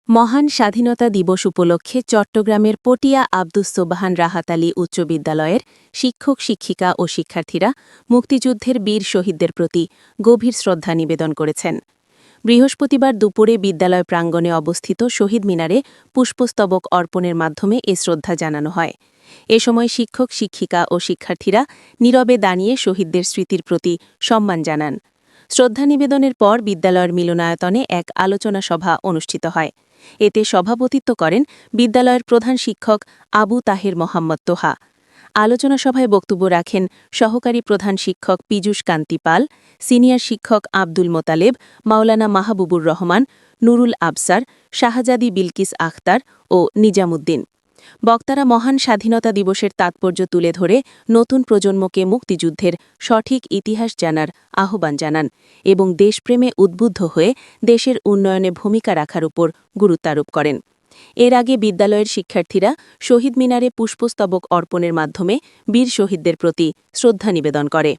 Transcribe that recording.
মহান স্বাধীনতা দিবস উপলক্ষে চট্টগ্রামের পটিয়া আব্দুস সোবহান রাহাত আলী উচ্চ বিদ্যালয়ের শিক্ষক শিক্ষিকা ও শিক্ষার্থীরা মুক্তিযুদ্ধের বীর শহীদদের প্রতি গভীর শ্রদ্ধা নিবেদন করেছেন। বৃহস্পতিবার দুপুরে বিদ্যালয় প্রাঙ্গণে অবস্থিত শহীদ মিনারে পুষ্পস্তবক অর্পণের মাধ্যমে এ শ্রদ্ধা জানানো হয়। এ সময় শিক্ষক শিক্ষিকা ও শিক্ষার্থীরা নীরবে দাঁড়িয়ে শহীদদের স্মৃতির প্রতি সম্মান জানান। শ্রদ্ধা নিবেদনের পর বিদ্যালয়ের মিলনায়তনে এক আলোচনা সভা অনুষ্ঠিত হয়। এতে সভাপতিত্ব করেন বিদ্যালয়ের প্রধান শিক্ষক আবু তাহের মোহাম্মদ তোহা। আলোচনা সভায় বক্তব্য রাখেন সহকারী প্রধান শিক্ষক পীযূষ কান্তি পাল, সিনিয়র শিক্ষক আব্দুল মোতালেব, মাওলানা মাহবুবুর রহমান, নুরুল আবসার, শাহজাদি বিলকিস আখতার ও নিজামুদ্দিন। বক্তারা মহান স্বাধীনতা দিবসের তাৎপর্য তুলে ধরে নতুন প্রজন্মকে মুক্তিযুদ্ধের সঠিক ইতিহাস জানার আহ্বান জানান এবং দেশপ্রেমে উদ্বুদ্ধ হয়ে দেশের উন্নয়নে ভূমিকা রাখার উপর গুরুত্বারোপ করেন। এর আগে বিদ্যালয়ের শিক্ষার্থীরা শহীদ মিনারে পুষ্পস্তবক অর্পণের মাধ্যমে বীর শহীদদের প্রতি শ্রদ্ধা নিবেদন করে।